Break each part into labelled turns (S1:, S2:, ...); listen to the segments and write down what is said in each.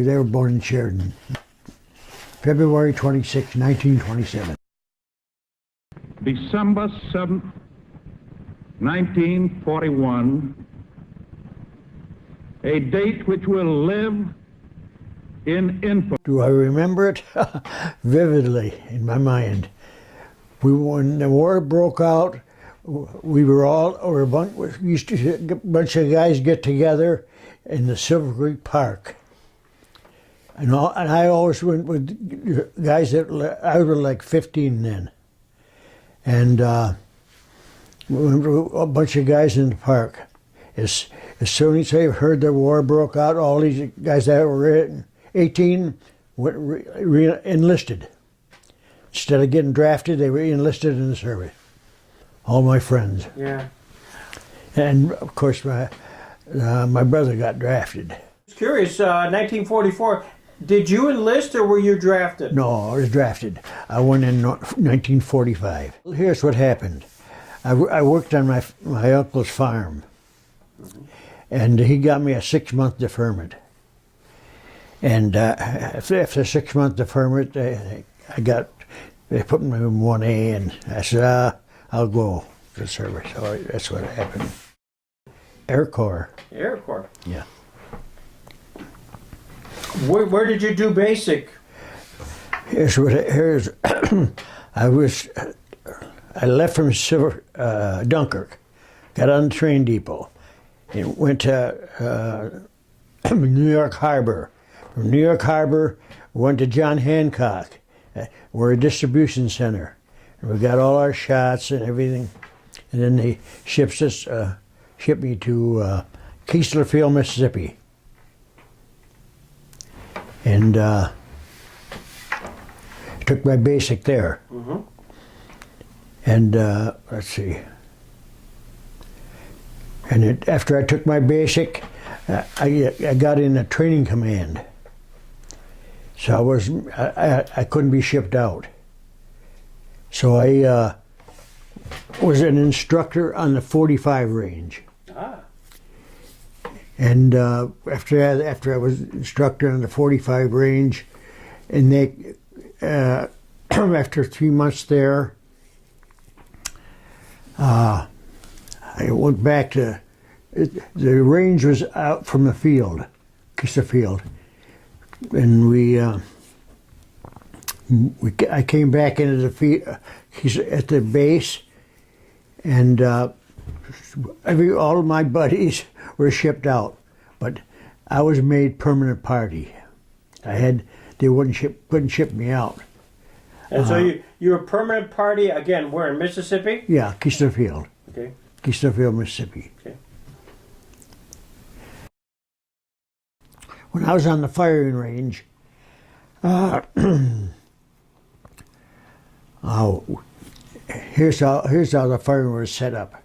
S1: They were born in Sheridan, February 26, 1927.
S2: December 7th, 1941, a date which will live in infamy.
S1: Do I remember it? Vividly in my mind. When the war broke out, we used to, a bunch of guys get together in the Silver Creek Park. And I always went with guys I was like 15 then. And we went with a bunch of guys in the park. As soon as they heard the war broke out, all these guys that were 18 went enlisted. Instead of getting drafted, they were enlisted in the service. All my friends.
S3: Yeah.
S1: And of course, my brother got drafted.
S3: I was curious, 1944, did you enlist or were you drafted?
S1: No, I was drafted. I went in 1945. Here's what happened. I worked on my uncle's farm, and he got me a 6-month deferment. And after 6-month deferment, they put me in 1A, and I said, I'll go to the service. So that's what happened. Air Corps.
S3: Air Corps.
S1: Yeah.
S3: Where did you do basic?
S1: Here's I left from Dunkirk, got on the train depot, and went to New York Harbor. From New York Harbor, went to John Hancock. We're a distribution center. And we got all our shots and everything. And then they shipped me to Keesler, Mississippi. And took my basic there.
S3: Mm-hmm.
S1: And let's see. And after I took my basic, I got in a training command. So I couldn't be shipped out. So I was an instructor on the 45 range.
S3: Ah.
S1: And after I was instructor on the 45 range, and they after 3 months there, I went back to the range was out from the field, Kista Field, and I came back into the field. He's at the base, and all of my buddies were shipped out, but I was made permanent party. They couldn't ship me out.
S3: And so you were permanent party again. Where in Mississippi?
S1: Yeah, Keystone Field.
S3: Okay.
S1: Keystone Field, Mississippi.
S3: Okay.
S1: When I was on the firing range, here's how the firing was set up.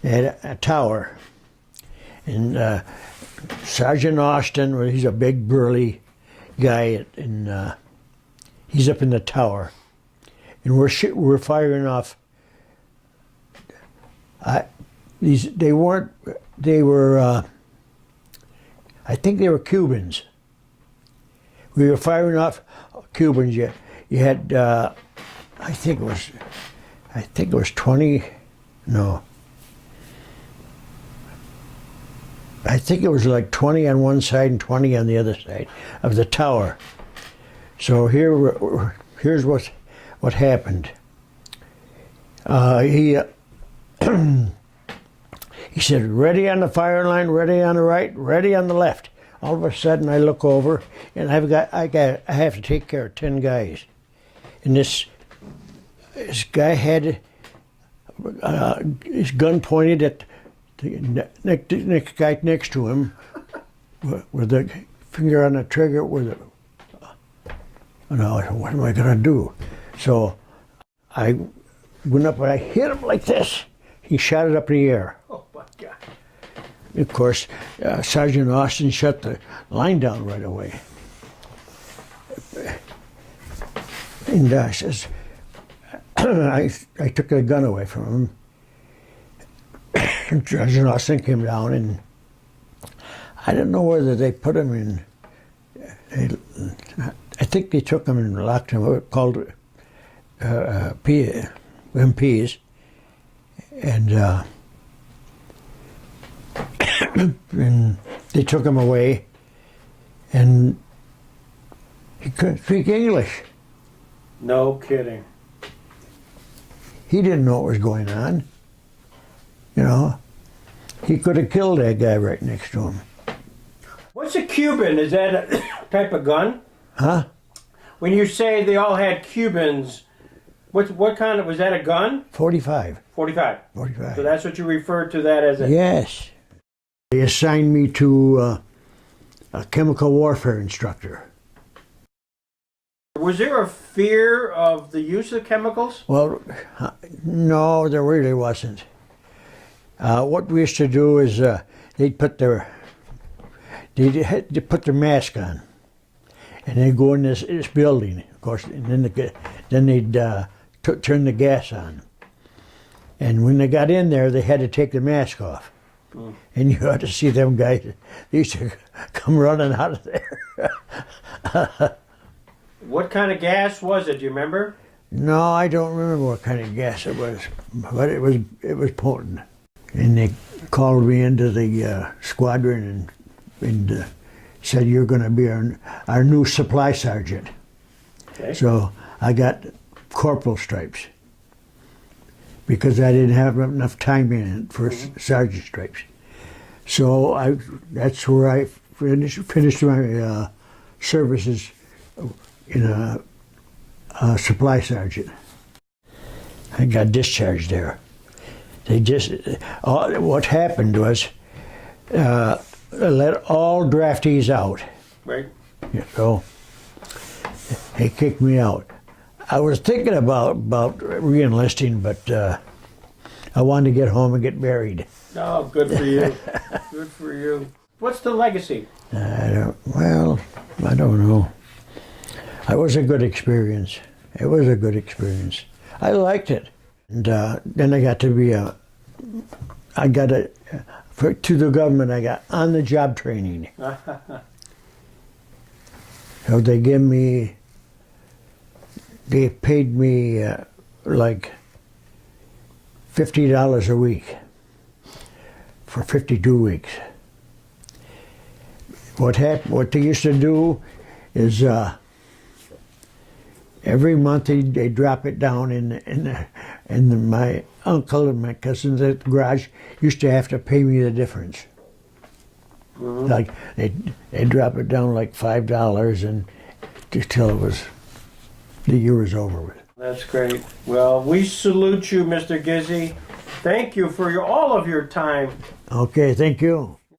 S1: They had a tower, and Sergeant Austin, he's a big burly guy, and he's up in the tower, and we're firing off. I think they were Cubans. We were firing off Cubans. You had, I think it was 20. No. I think it was like 20 on one side and 20 on the other side of the tower. So here's what happened. He said, ready on the fire line, ready on the right, ready on the left. All of a sudden I look over, and I have to take care of 10 guys. And this guy had his gun pointed at the next guy next to him, with the finger on the trigger. What am I going to do? So I went up and I hit him like this. He shot it up in the air.
S3: Oh my God.
S1: Of course, Sergeant Austin shut the line down right away. And says, I took the gun away from him. Sergeant Austin came down, and I don't know whether they put him in I think they took him and locked him up, called MPs, and and they took him away, and he couldn't speak English.
S3: No kidding.
S1: He didn't know what was going on. You know, he could have killed that guy right next to him.
S3: What's a Cuban? Is that a type of gun?
S1: Huh?
S3: When you say they all had Cubans, what kind of, was that a gun?
S1: 45.
S3: 45.
S1: 45.
S3: So that's what you referred to that as a...
S1: Yes. They assigned me to a chemical warfare instructor.
S3: Was there a fear of the use of chemicals?
S1: Well, no, there really wasn't. What we used to do is they'd put their mask on, and they'd go in this building, of course, and then they'd turn the gas on. And when they got in there, they had to take the mask off. Mm. And you ought to see them guys. They used to come running out of there.
S3: What kind of gas was it? Do you remember?
S1: No, I don't remember what kind of gas it was, but it was potent. And they called me into the squadron and said, "You're going to be our new supply sergeant." Okay. So I got corporal stripes because I didn't have enough time in it for sergeant stripes. So that's where I finished my services in a supply sergeant. I got discharged there. They just, what happened was, let all draftees out.
S3: Right.
S1: So they kicked me out. I was thinking about re-enlisting, but I wanted to get home and get married.
S3: Oh, good for you. Good for you. What's the legacy?
S1: I don't know. It was a good experience. It was a good experience. I liked it. And then I got to be to the government, I got on-the-job training. So they paid me like $50 a week for 52 weeks. What they used to do is every month they drop it down and my uncle and my cousins at the garage used to have to pay me the difference. Mm-hmm. Like they drop it down like $5 and till the year was over with.
S3: That's great. Well, we salute you, Mr. Gizzi. Thank you for all of your time.
S1: Okay, thank you.